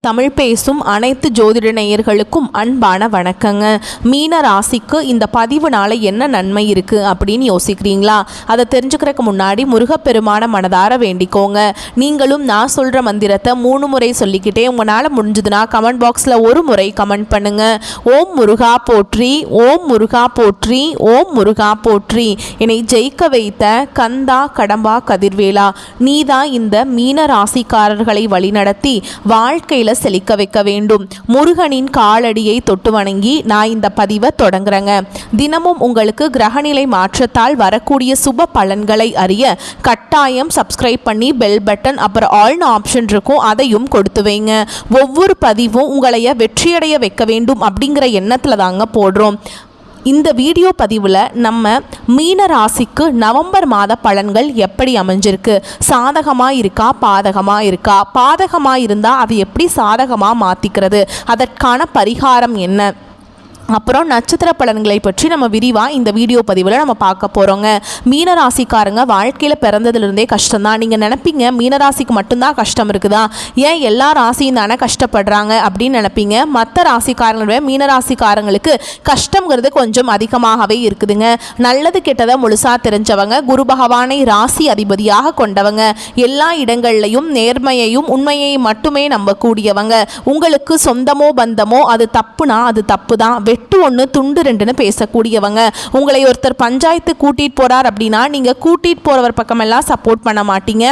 தமிழ் பேசும் அனைத்து ஜோதிட நேயர்களுக்கும் அன்பான வணக்கங்க. மீன ராசிக்கு இந்த பதிவுனால என்ன நன்மை இருக்கு அப்படின்னு யோசிக்கிறீங்களா? அதை தெரிஞ்சுக்கிறதுக்கு முன்னாடி முருகப்பெருமான மனதார வேண்டிக்கோங்க. நீங்களும் நான் சொல்ற மந்திரத்தை 3 முறை சொல்லிக்கிட்டே உங்களால் முடிஞ்சதுன்னா கமெண்ட் பாக்ஸில் ஒரு முறை கமெண்ட் பண்ணுங்க. ஓம் முருகா போற்றி, ஓம் முருகா போற்றி, ஓம் முருகா போற்றி. என்னை ஜெயிக்க வைத்த கந்தா கடம்பா கதிர்வேலா, நீதான் இந்த மீன ராசிக்காரர்களை வழிநடத்தி வாழ்க்கையில் செழிக்க வைக்க வேண்டும். முருகனின் காலடியை தொட்டு வணங்கி நான் இந்த பதிவை தொடங்குறேங்க. தினமும் உங்களுக்கு கிரகநிலை மாற்றத்தால் வரக்கூடிய சுப பலன்களை அறிய கட்டாயம் சப்ஸ்கிரைப் பண்ணி பெல் பட்டன் அப்புறம் ஆல்னு ஆப்ஷன் இருக்கும், அதையும் கொடுத்து வைங்க. ஒவ்வொரு பதிவும் உங்களைய வெற்றியடைய வைக்க வேண்டும் அப்படிங்கிற எண்ணத்தில் தாங்க போடுறோம். இந்த வீடியோ பதிவில் நம்ம மீன ராசிக்கு நவம்பர் மாத பலன்கள் எப்படி அமைஞ்சிருக்கு, சாதகமாக இருக்கா பாதகமாக இருக்கா, பாதகமாக இருந்தால் அதை எப்படி சாதகமாக மாற்றிக்கிறது, அதற்கான பரிகாரம் என்ன, அப்புறம் நட்சத்திர பலன்களை பற்றி நம்ம விரிவாக இந்த வீடியோ பதிவில் நம்ம பார்க்க போகிறோங்க. மீனராசிக்காரங்க வாழ்க்கையில் பிறந்ததுலேருந்தே கஷ்டம்தான். நீங்கள் நினைப்பீங்க மீனராசிக்கு மட்டும்தான் கஷ்டம் இருக்குதா, ஏன் எல்லா ராசியும் தானே கஷ்டப்படுறாங்க அப்படின்னு நினைப்பீங்க. மற்ற ராசிக்காரங்களோட மீனராசிக்காரங்களுக்கு கஷ்டங்கிறது கொஞ்சம் அதிகமாகவே இருக்குதுங்க. நல்லது கெட்டதை முழுசாக தெரிஞ்சவங்க, குரு பகவானை ராசி அதிபதியாக கொண்டவங்க, எல்லா இடங்கள்லையும் நேர்மையையும் உண்மையையும் மட்டுமே நம்பக்கூடியவங்க. உங்களுக்கு சொந்தமோ பந்தமோ அது தப்புனா அது தப்பு தான், வெட்டு ஒன்று துண்டு ரெண்டுன்னு பேசக்கூடியவங்க. உங்களை ஒருத்தர் பஞ்சாயத்து கூட்டிகிட்டு போகிறார் அப்படின்னா நீங்கள் கூட்டிகிட்டு போகிறவர் பக்கமெல்லாம் சப்போர்ட் பண்ண மாட்டீங்க.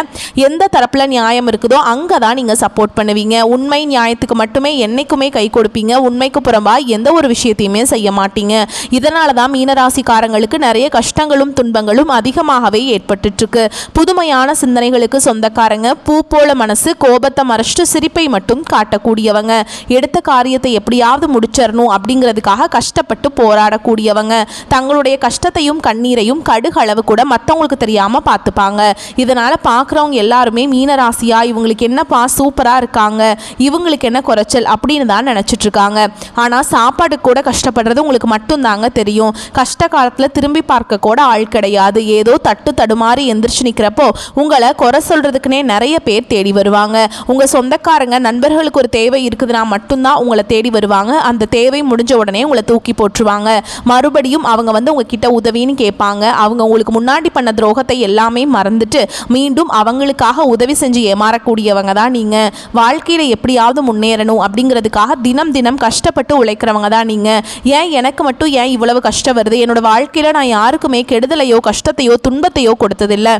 எந்த தரப்பில் நியாயம் இருக்குதோ அங்கே தான் நீங்கள் சப்போர்ட் பண்ணுவீங்க. உண்மை நியாயத்துக்கு மட்டுமே என்றைக்குமே கை கொடுப்பீங்க. உண்மைக்கு புறம்பா எந்த ஒரு விஷயத்தையுமே செய்ய மாட்டீங்க. இதனால தான் மீனராசிக்காரங்களுக்கு நிறைய கஷ்டங்களும் துன்பங்களும் அதிகமாகவே ஏற்பட்டுருக்கு. புதுமையான சிந்தனைகளுக்கு சொந்தக்காரங்க, பூ போல மனசு, கோபத்தை மறைச்சிட்டு சிரிப்பை மட்டும் காட்டக்கூடியவங்க, எடுத்த காரியத்தை எப்படியாவது முடிச்சிடணும் அப்படிங்கிறதுக்காக கஷ்டப்பட்டு போராடக்கூடியவங்க, தங்களுடைய கஷ்டத்தையும் கண்ணீரையும் கடுகளவு கூட மற்றவங்களுக்கு தெரியாம பார்த்துப்பாங்க. இதனால பார்க்குறவங்க எல்லாருமே மீனராசியா இவங்களுக்கு என்னப்பா சூப்பரா இருக்காங்க, இவங்களுக்கு என்ன குறைச்சல் அப்படின்னு தான் நினைச்சிட்டு இருக்காங்க. ஆனா சாப்பாடு கூட கஷ்டப்படுறது உங்களுக்கு மட்டும் தாங்க தெரியும். கஷ்ட காலத்துல திரும்பி பார்க்க கூட ஆள் கிடையாது. ஏதோ தட்டு தடுமாறி எந்திரிச்சு நிற்கிறப்போ உங்களை குறை சொல்றதுக்குன்னே நிறைய பேர் தேடி வருவாங்க. உங்க சொந்தக்காரங்க நண்பர்களுக்கு ஒரு தேவை இருக்குதுன்னா மட்டும்தான் உங்களை தேடி வருவாங்க. அந்த தேவை முடிஞ்ச உடனே உங்களை தூக்கி போட்டுருவாங்க. மறுபடியும் அவங்க உங்ககிட்ட உதவின்னு கேட்பாங்க. அவங்க உங்களுக்கு முன்னாடி பண்ண துரோகத்தை எல்லாமே மறந்துட்டு மீண்டும் அவங்களுக்காக உதவி செஞ்சு ஏமாறக்கூடியவங்க தான் நீங்க. வாழ்க்கையில எப்படியாவது முன்னேறணும் அப்படிங்கிறதுக்காக தினம் தினம் கஷ்டப்பட்டு உழைக்கிறவங்க தான் நீங்க. ஏன் எனக்கு மட்டும் ஏன் இவ்வளவு கஷ்டம் வருது, என்னோட வாழ்க்கையில நான் யாருக்குமே கெடுதலையோ கஷ்டத்தையோ துன்பத்தையோ கொடுத்ததில்லை,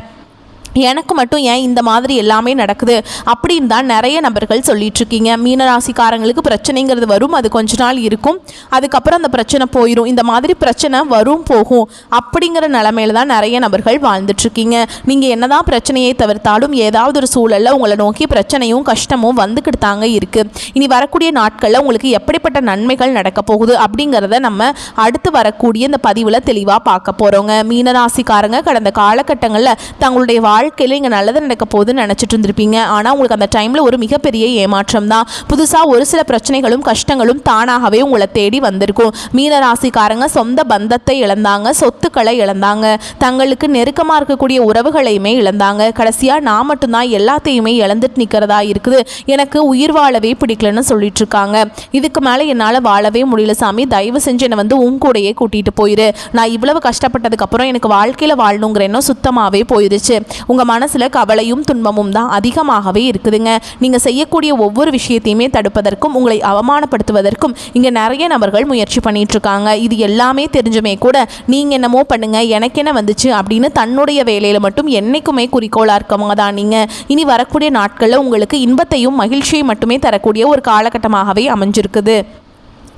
எனக்கு மட்டும் ஏன் இந்த மாதிரி எல்லாமே நடக்குது அப்படின்னு தான் நிறைய நபர்கள் சொல்லிட்டு இருக்கீங்க. மீனராசிக்காரங்களுக்கு பிரச்சனைங்கிறது வரும், அது கொஞ்ச நாள் இருக்கும், அதுக்கப்புறம் அந்த பிரச்சனை போயிடும். இந்த மாதிரி பிரச்சனை வரும் போகும் அப்படிங்கிற நிலைமையில தான் நிறைய நபர்கள் வாழ்ந்துட்டு இருக்கீங்க. நீங்கள் என்னதான் பிரச்சனையை தவிர்த்தாலும் ஏதாவது ஒரு சூழலில் உங்களை நோக்கி பிரச்சனையும் கஷ்டமும் வந்துக்கிட்டு தாங்க இருக்கு. இனி வரக்கூடிய நாட்களில் உங்களுக்கு எப்படிப்பட்ட நன்மைகள் நடக்க போகுது அப்படிங்கிறத நம்ம அடுத்து வரக்கூடிய இந்த பதிவில் தெளிவாக பார்க்க போகிறோங்க. மீனராசிக்காரங்க கடந்த காலகட்டங்களில் தங்களுடைய வாழ்க்கையில் இங்கே நல்லது நடக்க போகுதுன்னு நினச்சிட்டு இருந்திருப்பீங்க. ஆனால் உங்களுக்கு அந்த டைமில் ஒரு மிகப்பெரிய ஏமாற்றம் தான். புதுசாக ஒரு சில பிரச்சனைகளும் கஷ்டங்களும் தானாகவே உங்களை தேடி வந்திருக்கும். மீனராசிக்காரங்க சொந்த பந்தத்தை இழந்தாங்க, சொத்துக்களை இழந்தாங்க, தங்களுக்கு நெருக்கமாக இருக்கக்கூடிய உறவுகளையுமே இழந்தாங்க. கடைசியாக நான் மட்டும்தான் எல்லாத்தையுமே இழந்துட்டு நிற்கிறதா இருக்குது, எனக்கு உயிர் வாழவே பிடிக்கலன்னு சொல்லிட்டு இருக்காங்க. இதுக்கு மேலே என்னால் வாழவே முடியல சாமி, தயவு செஞ்சு என்னை உன் கூடையே கூட்டிகிட்டு போயிரு, நான் இவ்வளவு கஷ்டப்பட்டதுக்கப்புறம் எனக்கு வாழ்க்கையில் வாழணுங்கிற எண்ணம் சுத்தமாகவே போயிடுச்சு. உங்கள் மனசில் கவலையும் துன்பமும் தான் அதிகமாகவே இருக்குதுங்க. நீங்கள் செய்யக்கூடிய ஒவ்வொரு விஷயத்தையுமே தடுப்பதற்கும் உங்களை அவமானப்படுத்துவதற்கும் இங்கே நிறைய நபர்கள் முயற்சி பண்ணிட்டு இருக்காங்க. இது எல்லாமே தெரிஞ்சுமே கூட நீங்கள் என்னமோ பண்ணுங்க எனக்கு என்ன வந்துச்சு அப்படின்னு தன்னுடைய வேலையில் மட்டும் என்னைக்குமே குறிக்கோளாக இருக்கவங்க தான் நீங்கள். இனி வரக்கூடிய நாட்களில் உங்களுக்கு இன்பத்தையும் மகிழ்ச்சியை மட்டுமே தரக்கூடிய ஒரு காலகட்டமாகவே அமைஞ்சிருக்குது.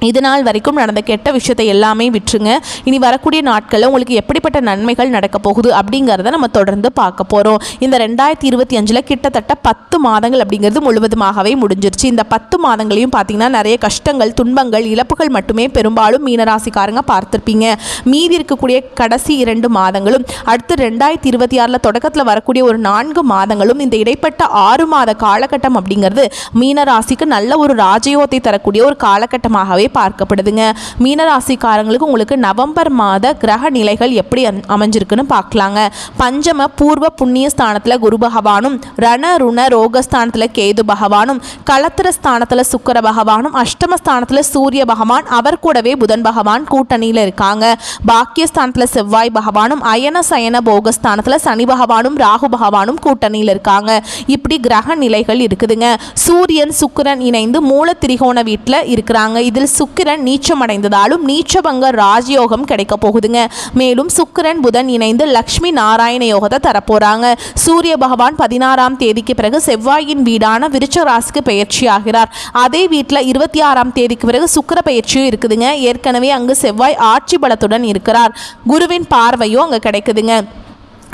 இது நாள் வரைக்கும் நடந்த கெட்ட விஷயத்தை எல்லாமே விட்டுருங்க. இனி வரக்கூடிய நாட்களில் உங்களுக்கு எப்படிப்பட்ட நன்மைகள் நடக்க போகுது அப்படிங்கிறத நம்ம தொடர்ந்து பார்க்க போகிறோம். இந்த 2025 கிட்டத்தட்ட 10 மாதங்கள் அப்படிங்கிறது முழுவதுமாகவே முடிஞ்சிருச்சு. இந்த 10 மாதங்களையும் பார்த்தீங்கன்னா நிறைய கஷ்டங்கள், துன்பங்கள், இழப்புகள் மட்டுமே பெரும்பாலும் மீனராசிக்காரங்க பார்த்துருப்பீங்க. மீதி இருக்கக்கூடிய கடைசி 2 மாதங்களும் அடுத்து 2026 தொடக்கத்தில் வரக்கூடிய ஒரு 4 மாதங்களும் இந்த இடைப்பட்ட 6 மாத காலகட்டம் அப்படிங்கிறது மீனராசிக்கு நல்ல ஒரு ராஜயோகத்தை தரக்கூடிய ஒரு காலகட்டமாகவே அதிகமாகவே பார்க்கப்படுதுங்க. மீனராசிக்காரங்களுக்கு உங்களுக்கு நவம்பர் மாத கிரக நிலைகள் எப்படி அமைஞ்சிருக்குன்னு பார்க்கலாங்க. பஞ்சம பூர்வ புண்ணிய ஸ்தானத்தில் குரு பகவானும், ரண ருண ரோகஸ்தானத்தில் கேது பகவானும், களத்திர ஸ்தானத்தில் சுக்கிர பகவானும், அஷ்டமஸ்தானத்தில் சூரிய பகவான், அவர் கூடவே புதன் பகவான் கூட்டணியில் இருக்காங்க. பாக்கியஸ்தானத்தில் செவ்வாய் பகவானும், அயன சயன போகஸ்தானத்தில் சனி பகவானும் ராகு பகவானும் கூட்டணியில் இருக்காங்க. இப்படி கிரக நிலைகள் இருக்குதுங்க. சூரியன் சுக்கிரன் இணைந்து மூல திரிகோண வீட்டில் இருக்கிறாங்க. இதில் சுக்கிரன் நீச்சம் அடைந்ததாலும் நீச்சபங்க ராஜயோகம் கிடைக்க போகுதுங்க. மேலும் சுக்கிரன் புதன் இணைந்து லக்ஷ்மி நாராயண யோகத்தை தரப்போறாங்க. சூரிய பகவான் 16ஆம் தேதிக்கு பிறகு செவ்வாயின் வீடான விருச்ச ராசிக்கு பயிற்சி ஆகிறார். அதே வீட்டில் 26ஆம் தேதிக்கு பிறகு சுக்கிர பயிற்சியும் இருக்குதுங்க. ஏற்கனவே அங்கு செவ்வாய் ஆட்சி பலத்துடன் இருக்கிறார். குருவின் பார்வையும் அங்கே கிடைக்குதுங்க.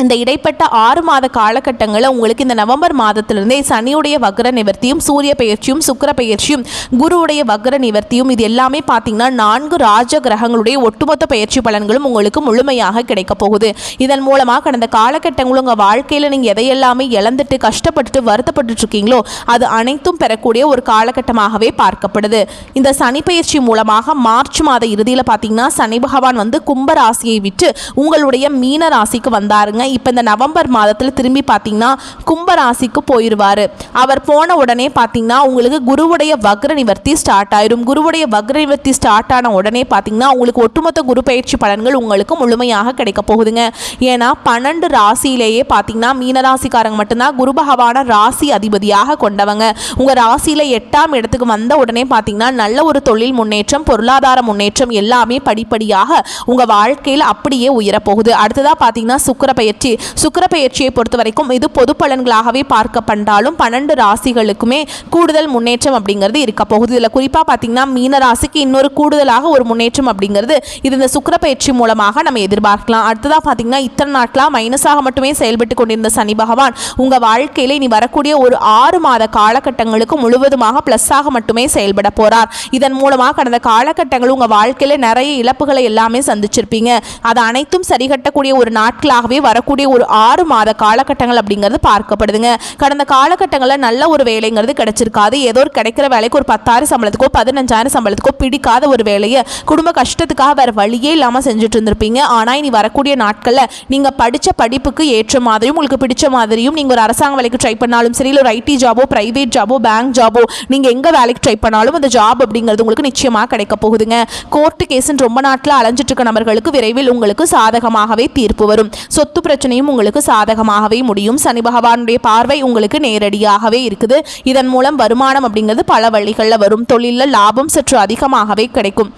இந்த இடைப்பட்ட 6 மாத காலகட்டங்களில் உங்களுக்கு இந்த நவம்பர் மாதத்திலிருந்தே சனியுடைய வக்ர நிவர்த்தியும், சூரிய பயிற்சியும், சுக்கிர பயிற்சியும், குருவுடைய வக்ர நிவர்த்தியும், இது எல்லாமே பார்த்தீங்கன்னா 4 ராஜ கிரகங்களுடைய ஒட்டுமொத்த பயிற்சி பலன்களும் உங்களுக்கு முழுமையாக கிடைக்க போகுது. இதன் மூலமாக கடந்த காலகட்டங்களும் உங்கள் வாழ்க்கையில் நீங்கள் எதையெல்லாமே இழந்துட்டு கஷ்டப்பட்டுட்டு வருத்தப்பட்டு இருக்கீங்களோ அது அனைத்தும் பெறக்கூடிய ஒரு காலகட்டமாகவே பார்க்கப்படுது. இந்த சனி பயிற்சி மூலமாக மார்ச் மாத இறுதியில் பார்த்தீங்கன்னா சனி பகவான் வந்து கும்ப ராசியை விட்டு உங்களுடைய மீன ராசிக்கு வந்தாருங்க. இப்போ இந்த நவம்பர் மாதத்தில் திரும்பி பார்த்தீங்கன்னா கும்ப ராசிக்கு போயிடுவார். அவர் போன உடனே பார்த்தீங்கன்னா உங்களுக்கு குருவுடைய வக்ர நிவர்த்தி ஸ்டார்ட் ஆயிரும். குருவுடைய வக்ர நிவர்த்தி ஸ்டார்ட் ஆன உடனே பார்த்தீங்கன்னா உங்களுக்கு ஒட்டுமொத்த குரு பயிற்சி பலன்கள் உங்களுக்கு முழுமையாக கிடைக்க போகுதுங்க. ஏன்னா 12 ராசியிலேயே பார்த்தீங்கன்னா மீனராசிக்காரங்க மட்டும்தான் குரு பகவான ராசி அதிபதியாக கொண்டவங்க. உங்கள் ராசியில் 8ஆம் இடத்துக்கு வந்த உடனே பார்த்தீங்கன்னா நல்ல ஒரு தொழில் முன்னேற்றம், பொருளாதார முன்னேற்றம் எல்லாமே படிப்படியாக உங்கள் வாழ்க்கையில் அப்படியே உயரப்போகுது. அடுத்ததாக பார்த்தீங்கன்னா சுக்கிர பயிற்சியை பொறுத்த வரைக்கும் இது பொது பலன்களாகவே பார்க்கப்பட்டாலும் 12 ராசிகளுக்குமே கூடுதல் முன்னேற்றம் அப்படிங்கிறது இருக்க போகுது. இதில் குறிப்பாக பார்த்தீங்கன்னா மீன ராசிக்கு இன்னொரு கூடுதலாக ஒரு முன்னேற்றம் அப்படிங்கிறது இது இந்த சுக்கிர பயிற்சி மூலமாக நம்ம எதிர்பார்க்கலாம். அடுத்ததாக பார்த்தீங்கன்னா இத்தனை நாட்களாக மைனஸாக மட்டுமே செயல்பட்டு கொண்டிருந்த சனி பகவான் உங்கள் வாழ்க்கையில் இனி வரக்கூடிய ஒரு 6 மாத காலகட்டங்களுக்கு முழுவதுமாக பிளஸ்ஸாக மட்டுமே செயல்பட போறார். இதன் மூலமாக கடந்த காலகட்டங்கள் உங்கள் வாழ்க்கையில் நிறைய இழப்புகளை எல்லாமே சந்திச்சிருப்பீங்க. அது அனைத்தும் சரிகட்டக்கூடிய ஒரு நாட்களாகவே வரக்கூடிய ஒரு 6 மாத காலகட்டங்கள் அப்படிங்கிறது பார்க்கப்படுதுங்க. கடந்த காலகட்டங்களில் நல்ல ஒரு வேலைங்கிறது கிடைச்சிருக்காது. ஏதோ ஒரு கிடைக்கிற வேலைக்கு ஒரு 10,000 சம்பளத்துக்கோ 15,000 சம்பளத்துக்கோ பிடிக்காத ஒரு வேலையை குடும்ப கஷ்டத்துக்காக வேற வழியே இல்லாமல் செஞ்சுட்டு இருந்திருப்பீங்க. ஆனால் இனி வரக்கூடிய நாட்களில் நீங்கள் படித்த படிப்புக்கு ஏற்ற மாதிரியும் உங்களுக்கு பிடிச்ச மாதிரியும் நீங்கள் ஒரு அரசாங்க வேலைக்கு ட்ரை பண்ணாலும் சரி, இல்லை ஒரு ஐடி ஜாபோ, பிரைவேட் ஜாபோ, பேங்க் ஜாபோ, நீங்கள் எங்கே வேலைக்கு ட்ரை பண்ணாலும் அந்த ஜாப் அப்படிங்கிறது உங்களுக்கு நிச்சயமாக கிடைக்க போகுதுங்க. கோர்ட்டு கேஸுன்னு ரொம்ப நாட்டில் அலைஞ்சிட்டு இருக்க நபர்களுக்கு விரைவில் உங்களுக்கு சாதகமாகவே தீர்ப்பு வரும். சொத்து பிரச்சனையும் உங்களுக்கு சாதகமாகவே முடியும். சனி பகவானுடைய பார்வை உங்களுக்கு நேரடியாகவே இருக்குது. இதன் மூலம் வருமானம் அப்படிங்கிறது பல வழிகளில் வரும். தொழிலில் லாபம் சற்று அதிகமாகவே கிடைக்கும்.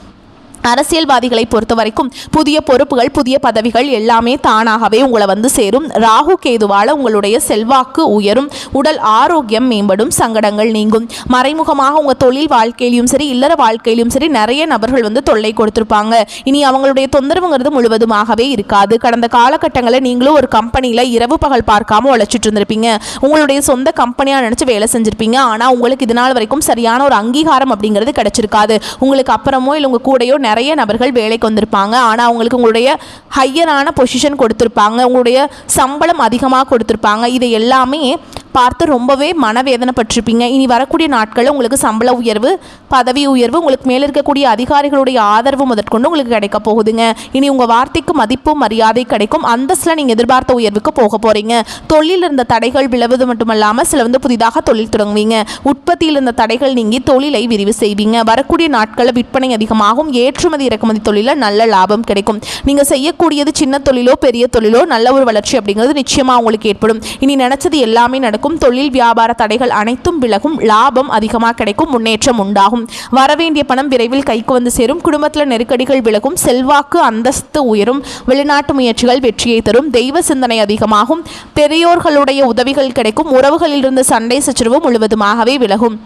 அரசியல்வாதிகளை பொறுத்த வரைக்கும் புதிய பொறுப்புகள், புதிய பதவிகள் எல்லாமே தானாகவே உங்களை வந்து சேரும். ராகு கேதுவால் உங்களுடைய செல்வாக்கு உயரும், உடல் ஆரோக்கியம் மேம்படும், சங்கடங்கள் நீங்கும். மறைமுகமாக உங்கள் தொழில் வாழ்க்கையிலும் சரி, இல்லற வாழ்க்கையிலும் சரி நிறைய நபர்கள் வந்து தொல்லை கொடுத்துருப்பாங்க. இனி அவங்களுடைய தொந்தரவுங்கிறது முழுவதுமாகவே இருக்காது. கடந்த காலகட்டங்களில் நீங்களும் ஒரு கம்பெனியில் இரவு பகல் பார்க்காம உழைச்சிட்டு இருந்திருப்பீங்க. உங்களுடைய சொந்த கம்பெனியாக நினச்சி வேலை செஞ்சுருப்பீங்க. ஆனால் உங்களுக்கு இது நாள் வரைக்கும் சரியான ஒரு அங்கீகாரம் அப்படிங்கிறது கிடைச்சிருக்காது. உங்களுக்கு அப்புறமோ இல்லை உங்கள் கூடையோ நிறைய நபர்கள் வேலைக்கு வந்திருப்பாங்க. ஆனால் அவங்களுக்கு உங்களுடைய ஹையரான பொசிஷன் கொடுத்துருப்பாங்க, உங்களுடைய சம்பளம் அதிகமாக கொடுத்துருப்பாங்க. இதை எல்லாமே பார்த்து ரொம்பவே மனவேதனைப்பட்டிருப்பீங்க. இனி வரக்கூடிய நாட்களில் உங்களுக்கு சம்பள உயர்வு, பதவி உயர்வு, உங்களுக்கு மேலே இருக்கக்கூடிய அதிகாரிகளுடைய ஆதரவு முதற்கொண்டு உங்களுக்கு கிடைக்க போகுதுங்க. இனி உங்கள் வார்த்தைக்கு மதிப்பும் மரியாதை கிடைக்கும். அந்தஸ்தில் நீங்கள் எதிர்பார்த்த உயர்வுக்கு போக போகிறீங்க. தொழில் இருந்த தடைகள் விளைவது மட்டுமல்லாமல் சில வந்து புதிதாக தொழில் தொடங்குவீங்க. உற்பத்தியில் இருந்த தடைகள் நீங்கி தொழிலை விரிவு செய்வீங்க. வரக்கூடிய நாட்களில் விற்பனை அதிகமாகும். ஏற்றுமதி இறக்குமதி தொழிலில் நல்ல லாபம் கிடைக்கும். நீங்கள் செய்யக்கூடியது சின்ன தொழிலோ பெரிய தொழிலோ நல்ல ஒரு வளர்ச்சி அப்படிங்கிறது நிச்சயமாக உங்களுக்கு ஏற்படும். இனி நினைச்சது எல்லாமே நடக்கும். தொழில் வியாபார தடைகள் அனைத்தும் விலகும். லாபம் அதிகமாக கிடைக்கும். முன்னேற்றம் உண்டாகும். வரவேண்டிய பணம் விரைவில் கைக்கு வந்து சேரும். குடும்பத்தில் நெருக்கடிகள் விலகும். செல்வாக்கு அந்தஸ்து உயரும். வெளிநாட்டு முயற்சிகள் வெற்றியை தரும். தெய்வ சிந்தனை அதிகமாகும். பெரியோர்களுடைய உதவிகள் கிடைக்கும். உறவுகளில் இருந்த சண்டை சச்சரவு முழுவதுமாகவே விலகும்.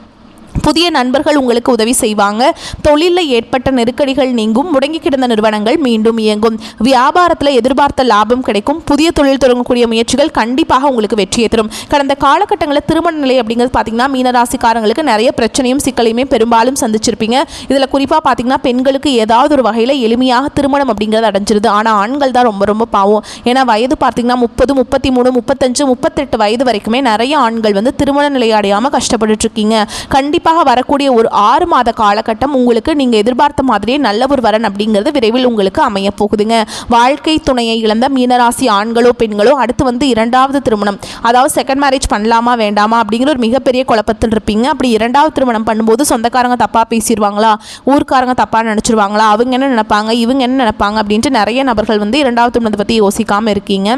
புதிய நண்பர்கள் உங்களுக்கு உதவி செய்வாங்க. தொழிலில் ஏற்பட்ட நெருக்கடிகள் நீங்கும். முடங்கி கிடந்த நிறுவனங்கள் மீண்டும் இயங்கும். வியாபாரத்தில் எதிர்பார்த்த லாபம் கிடைக்கும். புதிய தொழில் தொடங்கக்கூடிய முயற்சிகள் கண்டிப்பாக உங்களுக்கு வெற்றியை தரும். கடந்த காலகட்டங்களில் திருமண நிலை அப்படிங்கிறது பார்த்தீங்கன்னா மீனராசிக்காரங்களுக்கு நிறைய பிரச்சனையும் சிக்கலையுமே பெரும்பாலும் சந்திச்சிருப்பீங்க. இதில் குறிப்பாக பார்த்தீங்கன்னா பெண்களுக்கு ஏதாவது ஒரு வகையில் எளிமையாக திருமணம் அப்படிங்கிறது அடைஞ்சிருது. ஆனால் ஆண்கள் தான் ரொம்ப ரொம்ப பாவம். ஏன்னா வயது பார்த்தீங்கன்னா 30, 33, 35, 38 வயது வரைக்குமே நிறைய ஆண்கள் வந்து திருமண நிலை அடையாமல் கஷ்டப்பட்டு இருக்கீங்க. கண்டிப்பாக கண்டிப்பாக வரக்கூடிய ஒரு 6 மாத காலகட்டம் உங்களுக்கு நீங்கள் எதிர்பார்த்த மாதிரியே நல்ல ஒரு வரன் அப்படிங்கிறது விரைவில் உங்களுக்கு அமைய போகுதுங்க. வாழ்க்கை துணையை இழந்த மீனராசி ஆண்களோ பெண்களோ அடுத்து இரண்டாவது திருமணம், அதாவது செகண்ட் மேரேஜ் பண்ணலாமா வேண்டாமா அப்படிங்கிற ஒரு மிகப்பெரிய குழப்பத்தில் இருப்பீங்க. அப்படி இரண்டாவது திருமணம் பண்ணும்போது சொந்தக்காரங்க தப்பாக பேசிடுவாங்களா, ஊர்க்காரங்க தப்பாக நினச்சிருவாங்களா, அவங்க என்ன நினைப்பாங்க, இவங்க என்ன நினைப்பாங்க அப்படின்ட்டு நிறைய நபர்கள் இரண்டாவது திருமணத்தை பற்றி யோசிக்காமல் இருக்கீங்க.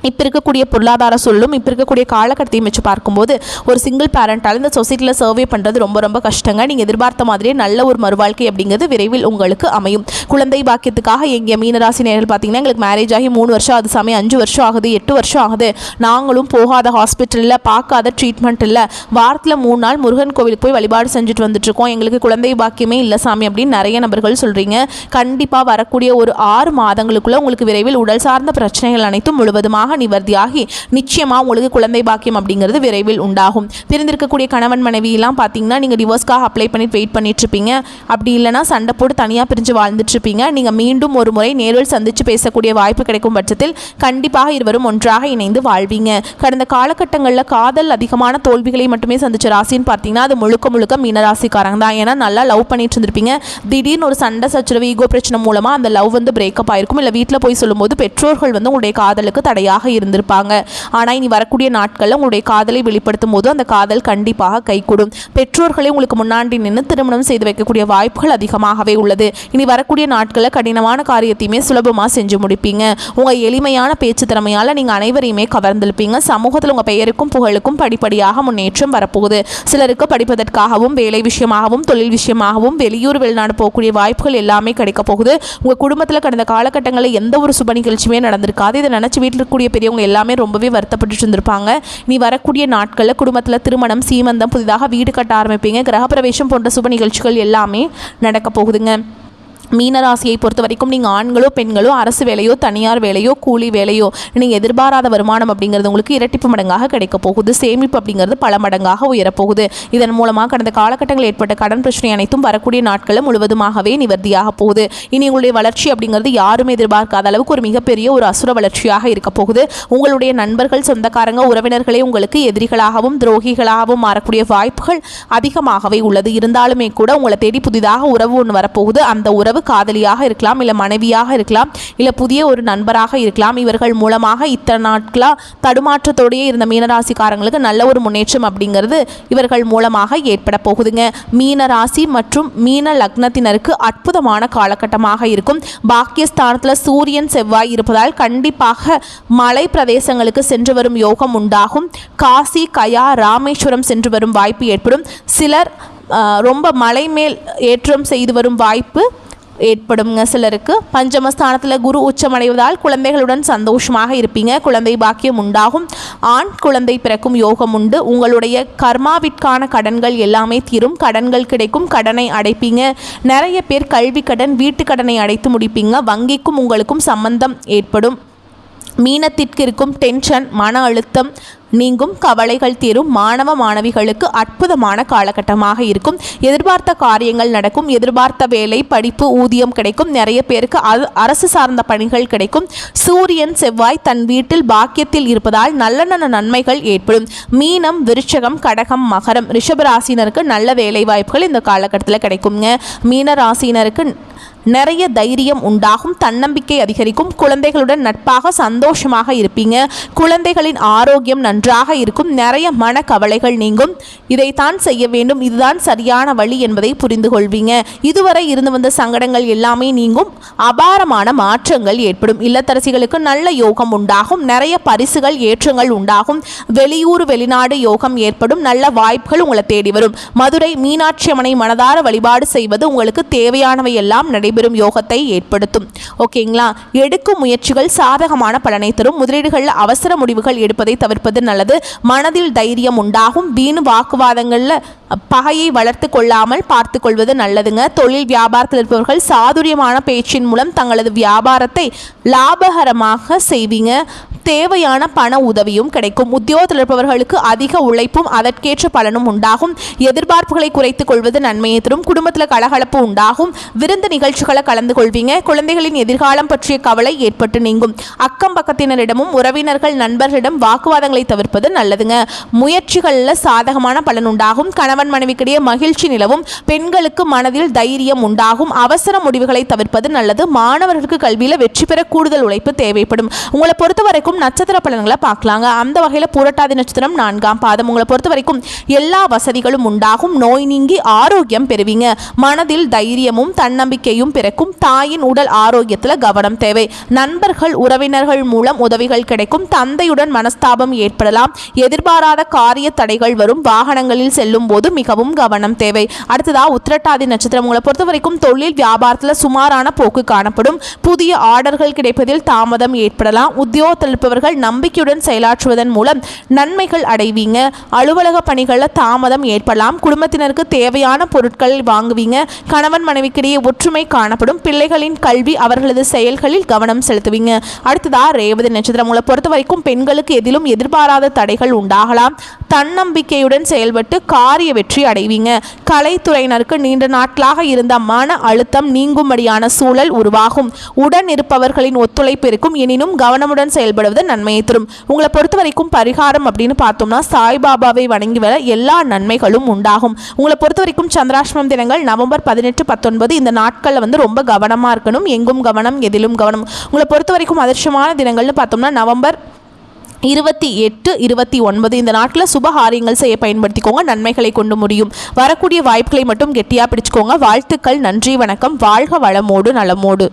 இப்போ இருக்கக்கூடிய பொருளாதார சொல்லும் இப்போ இருக்கக்கூடிய காலகட்டத்தையும் வச்சு பார்க்கும்போது ஒரு சிங்கிள் பேரண்டால் இந்த சொசைட்டியில் சர்வே பண்ணுறது ரொம்ப ரொம்ப கஷ்டங்க. நீங்கள் எதிர்பார்த்த மாதிரியே நல்ல ஒரு மறுவாழ்க்கை அப்படிங்கிறது விரைவில் உங்களுக்கு அமையும். குழந்தை பாக்கியத்துக்காக எங்கள் மீனராசி நேரில் பார்த்தீங்கன்னா எங்களுக்கு மேரேஜ் ஆகி 3 வருஷம் அது சமயம் 5 வருஷம் ஆகுது, 8 வருஷம் ஆகுது, நாங்களும் போகாத ஹாஸ்பிட்டலில் பார்க்காத ட்ரீட்மெண்ட் இல்லை, வாரத்தில் 3 நாள் முருகன் கோவிலுக்கு போய் வழிபாடு செஞ்சுட்டு வந்துட்டுருக்கோம், எங்களுக்கு குழந்தை பாக்கியமே இல்லை சாமி அப்படின்னு நிறைய நபர்கள் சொல்கிறீங்க. கண்டிப்பாக வரக்கூடிய ஒரு 6 மாதங்களுக்குள்ளே உங்களுக்கு விரைவில் உடல் சார்ந்த பிரச்சனைகள் அனைத்தும் முழுவதுமாக நிவர்த்தியாகி நிச்சயமா உங்களுக்கு குழந்தை பாக்கியம் அப்படிங்கிறது விரைவில் உண்டாகும். பிரிந்திருக்கக்கூடிய கணவன் மனைவி எல்லாம் பார்த்தீங்கன்னா நீங்கள் டிவோர்ஸ்க்காக அப்ளை பண்ணிட்டு வெயிட் பண்ணிட்டு இருப்பீங்க. அப்படி இல்லைனா சண்டை போட்டு தனியாக பிரிஞ்சு வாழ்ந்துட்டு இருப்பீங்க. நீங்கள் மீண்டும் ஒரு முறை நேரில் சந்தித்து பேசக்கூடிய வாய்ப்பு கிடைக்கும் பட்சத்தில் கண்டிப்பாக இருவரும் ஒன்றாக இணைந்து வாழ்வீங்க. கடந்த காலகட்டங்களில் காதல் அதிகமான தோல்விகளை மட்டுமே சந்திச்ச ராசின்னு பார்த்தீங்கன்னா அது முழுக்க முழுக்க மீனராசிக்காரங்க தான். ஏன்னா நல்லா லவ் பண்ணிட்டு இருந்திருப்பீங்க, திடீர்னு ஒரு சண்டை சச்சரவு ஈகோ பிரச்சனை மூலமாக அந்த லவ் பிரேக்கப் ஆயிருக்கும். இல்லை வீட்டில் போய் சொல்லும்போது பெற்றோர்கள் உங்களுடைய காதலுக்கு தடையாக இருந்திருப்பாங்க. ஆனால் இனி வரக்கூடிய நாட்களில் உங்களுடைய காதலை வெளிப்படுத்தும் போது அந்த காதல் கண்டிப்பாக கைகூடும். பெற்றோர்களை உங்களுக்கு முன்னாடி நின்று திருமணம் செய்து வைக்கக்கூடிய வாய்ப்புகள் அதிகமாகவே உள்ளது. இனி வரக்கூடிய நாட்களில் கடினமான காரியத்தையுமே சுலபமாக செஞ்சு முடிப்பீங்க. உங்கள் எளிமையான பேச்சு திறமையால் நீங்கள் அனைவரையுமே கவர்ந்திருப்பீங்க. சமூகத்தில் உங்கள் பெயருக்கும் புகழுக்கும் படிப்படியாக முன்னேற்றம் வரப்போகுது. சிலருக்கு படிப்பதற்காகவும் வேலை விஷயமாகவும் தொழில் விஷயமாகவும் வெளியூர் வெளிநாடு போகக்கூடிய வாய்ப்புகள் எல்லாமே கிடைக்க போகுது. உங்கள் குடும்பத்தில் கடந்த காலகட்டங்களில் எந்த ஒரு சுப நிகழ்ச்சியுமே நடந்திருக்காது. இதை நினச்சி வீட்டில் இருக்கக்கூடிய பெரியவங்க எல்லாமே ரொம்பவே வருத்தப்பட்டு இருந்திருப்பாங்க. நீ வரக்கூடிய நாட்களில் குடும்பத்தில் திருமணம், சீமந்தம், புதிதாக வீடு கட்ட ஆரம்பிப்பீங்க. கிரகப்பிரவேசம் போன்ற சுப நிகழ்ச்சிகள் எல்லாமே நடக்க போகுதுங்க. மீனராசியை பொறுத்த வரைக்கும் நீங்கள் ஆண்களோ பெண்களோ அரசு வேலையோ தனியார் வேலையோ கூலி வேலையோ நீங்கள் எதிர்பாராத வருமானம் அப்படிங்கிறது உங்களுக்கு இரட்டிப்பு மடங்காக கிடைக்க போகுது. சேமிப்பு அப்படிங்கிறது பல மடங்காக உயரப்போகுது. இதன் மூலமாக கடந்த காலகட்டங்களில் ஏற்பட்ட கடன் பிரச்சனை அனைத்தும் வரக்கூடிய நாட்களில் முழுவதுமாகவே நிவர்த்தியாக போகுது. இனி உங்களுடைய வளர்ச்சி அப்படிங்கிறது யாருமே எதிர்பார்க்காத அளவுக்கு ஒரு மிகப்பெரிய ஒரு அசுர வளர்ச்சியாக இருக்க போகுது. உங்களுடைய நண்பர்கள், சொந்தக்காரங்க, உறவினர்களே உங்களுக்கு எதிரிகளாகவும் துரோகிகளாகவும் மாறக்கூடிய வாய்ப்புகள் அதிகமாகவே உள்ளது. இருந்தாலுமே கூட உங்களை தேடி புதிதாக உறவு ஒன்று வரப்போகுது. அந்த உறவு காதலியாக இருக்கலாம், இல்லை மனைவியாக இருக்கலாம், இல்லை புதிய ஒரு நண்பராக இருக்கலாம். இவர்கள் மூலமாக இத்தனை நாட்களாக தடுமாற்றத்தோடையே இருந்த மீனராசிக்காரங்களுக்கு நல்ல ஒரு முன்னேற்றம் அப்படிங்கிறது இவர்கள் மூலமாக ஏற்பட போகுதுங்க. மீனராசி மற்றும் மீன லக்னத்தினருக்கு அற்புதமான காலகட்டமாக இருக்கும். பாக்கியஸ்தானத்தில் சூரியன் செவ்வாய் இருப்பதால் கண்டிப்பாக மலை பிரதேசங்களுக்கு சென்று வரும் யோகம் உண்டாகும். காசி, கயா, ராமேஸ்வரம் சென்று வரும் வாய்ப்பு ஏற்படும். சிலர் ரொம்ப மலை மேல் ஏற்றம் செய்து வரும் வாய்ப்பு ஏற்படுங்க. சிலருக்கு பஞ்சமஸ்தானத்தில் குரு உச்சமடைவதால் குழந்தைகளுடன் சந்தோஷமாக இருப்பீங்க. குழந்தை பாக்கியம் உண்டாகும். ஆண் குழந்தை பிறக்கும் யோகம் உண்டு. உங்களுடைய கர்மாவிற்கான கடன்கள் எல்லாமே தீரும். கடன்கள் கிடைக்கும். கடனை அடைப்பீங்க. நிறைய பேர் கல்வி கடன், வீட்டு கடனை அடைத்து முடிப்பீங்க. வங்கிக்கும் உங்களுக்கும் சம்பந்தம் ஏற்படும். மீனத்திற்கு இருக்கும் டென்ஷன், மன அழுத்தம் நீங்கும். கவலைகள் தீரும். மாணவ மாணவிகளுக்கு அற்புதமான காலகட்டமாக இருக்கும். எதிர்பார்த்த காரியங்கள் நடக்கும். எதிர்பார்த்த வேலை, படிப்பு, ஊதியம் கிடைக்கும். நிறைய பேருக்கு அரசு சார்ந்த பணிகள் கிடைக்கும். சூரியன் செவ்வாய் தன் வீட்டில் பாக்கியத்தில் இருப்பதால் நல்ல நல்ல நன்மைகள் ஏற்படும். மீனம், விருச்சகம், கடகம், மகரம், ரிஷபராசினருக்கு நல்ல வேலை வாய்ப்புகள் இந்த காலகட்டத்தில் கிடைக்குங்க. மீன ராசினருக்கு நிறைய தைரியம் உண்டாகும். தன்னம்பிக்கை அதிகரிக்கும். குழந்தைகளுடன் நட்பாக சந்தோஷமாக இருப்பீங்க. குழந்தைகளின் ஆரோக்கியம் நன்றாக இருக்கும். நிறைய மன கவலைகள் நீங்கும். இதைத்தான் செய்ய வேண்டும், இதுதான் சரியான வழி என்பதை புரிந்து கொள்வீங்க. இதுவரை இருந்து வந்த சங்கடங்கள் எல்லாமே நீங்கும். அபாரமான மாற்றங்கள் ஏற்படும். இல்லத்தரசிகளுக்கு நல்ல யோகம் உண்டாகும். நிறைய பரிசுகள், ஏற்றங்கள் உண்டாகும். வெளியூர் வெளிநாடு யோகம் ஏற்படும். நல்ல வாய்ப்புகள் உங்களை தேடி வரும். மதுரை மீனாட்சி அம்மனை மனதார வழிபாடு செய்வது உங்களுக்கு தேவையானவை எல்லாம் நடைபெறும் யோகத்தை ஏற்படுத்தும். ஓகேங்களா? எடுக்கும் முயற்சிகள் சாதகமான பலனை தரும். முதலீடுகளில் அவசர முடிவுகள் எடுப்பதை தவிர்ப்பது நல்லது. மனதில் தைரியம் உண்டாகும். வீண் வாக்குவாதங்களில் பகையை வளர்த்து கொள்ளாமல் பார்த்து கொள்வது நல்லதுங்க. தொழில் வியாபாரத்தில் இருப்பவர்கள் சாதுரியமான பேச்சின் மூலம் தங்களது வியாபாரத்தை லாபகரமாக செய்வீங்க. தேவையான பண உதவியும் கிடைக்கும். உத்தியோகத்தில் இருப்பவர்களுக்கு அதிக உழைப்பும் அதற்கேற்ற பலனும் உண்டாகும். எதிர்பார்ப்புகளை குறைத்துக் கொள்வது நன்மையை தரும். குடும்பத்தில் கலகலப்பு உண்டாகும். விருந்து நிகழ்ச்சிகளை கலந்து கொள்வீங்க. குழந்தைகளின் எதிர்காலம் பற்றிய கவலை ஏற்பட்டு நீங்கும். அக்கம் பக்கத்தினரிடமும் உறவினர்கள் நண்பர்களிடம் வாக்குவாதங்களை தவிர்ப்பது நல்லதுங்க. முயற்சிகளில் சாதகமான பலன் உண்டாகும். கணவன் மனைவிக்கிடையே மகிழ்ச்சி நிலவும். பெண்களுக்கு மனதில் தைரியம் உண்டாகும். அவசர முடிவுகளை தவிர்ப்பது நல்லது. மாணவர்களுக்கு கல்வியில் வெற்றி பெற கூடுதல் உழைப்பு தேவைப்படும். உங்களை பொறுத்த வரைக்கும் நட்சத்திர பலன்களை பார்க்கலாங்க. அந்த வகையில் பூரட்டாதி நட்சத்திரம் 4ஆம் பாதம். உங்களை பொறுத்த வரைக்கும் எல்லா வசதிகளும் உண்டாகும். நோய் நீங்கி ஆரோக்கியம் பெறுவீங்க. மனதில் தைரியமும் தன்னம்பிக்கையும் பிறக்கும். தாயின் உடல் ஆரோக்கியத்தில் கவனம் தேவை. நண்பர்கள் உறவினர்கள் மூலம் உதவிகள் கிடைக்கும். தந்தையுடன் மனஸ்தாபம் ஏற்படலாம். எதிர்பாராத காரிய தடைகள் வரும். வாகனங்களில் செல்லும் போது மிகவும் கவனம் தேவை. அடுத்ததா உத்திரட்டாதி நட்சத்திரம். உங்களை பொறுத்த வரைக்கும் தொழில் வியாபாரத்தில் சுமாரான போக்கு காணப்படும். புதிய ஆர்டர்கள் கிடைப்பதில் தாமதம் ஏற்படலாம். உத்தியோகத்தில் இருப்பவர்கள் நம்பிக்கையுடன் செயலாற்றுவதன் மூலம் நன்மைகள் அடைவீங்க. அலுவலக பணிகளில் தாமதம் ஏற்படலாம். குடும்பத்தினருக்கு தேவையான பொருட்களை வாங்குவீங்க. கணவன் மனைவிக்கிடையே ஒற்றுமை காணப்படும். பிள்ளைகளின் கல்வி அவர்களது செயல்களில் கவனம் செலுத்துவீங்க. அடுத்ததா ரேவதி நட்சத்திரம். உங்களை பொறுத்த வரைக்கும் பெண்களுக்கு எதிலும் எதிர்பாராத தடைகள் உண்டாகலாம். தன்னம்பிக்கையுடன் செயல்பட்டு காரிய வெற்றி அடைவீங்க. கலைத்துறையினருக்கு நீண்ட நாட்களாக இருந்த மன அழுத்தம் நீங்கும்படியான சூழல் உருவாகும். உடன் இருப்பவர்களின் ஒத்துழைப்பு இருக்கும். எனினும் கவனமுடன் செயல்படுவது நன்மையை தரும். உங்களை பொறுத்த வரைக்கும் பரிகாரம் அப்படின்னு பார்த்தோம்னா சாய்பாபாவை வணங்கி வர எல்லா நன்மைகளும் உண்டாகும். உங்களை பொறுத்த வரைக்கும் சந்திராஷ்டமம் தினங்கள் நவம்பர் 18, 19 இந்த நாட்களில் ரொம்ப கவனமாக இருக்கணும். எங்கும் கவனம் எதிலும் கவனம். உங்களை பொறுத்த வரைக்கும் அதிர்ஷ்டமான தினங்கள்னு பார்த்தோம்னா நவம்பர் 28, 29 இந்த நாட்டில் சுபகாரியங்கள் செய்ய பயன்படுத்திக்கோங்க. நன்மைகளை கொண்டு முடியும். வரக்கூடிய வாய்ப்புகளை மட்டும் கெட்டியாக பிடிச்சுக்கோங்க. வாழ்த்துக்கள். நன்றி, வணக்கம். வாழ்க வளமோடு நலமோடு.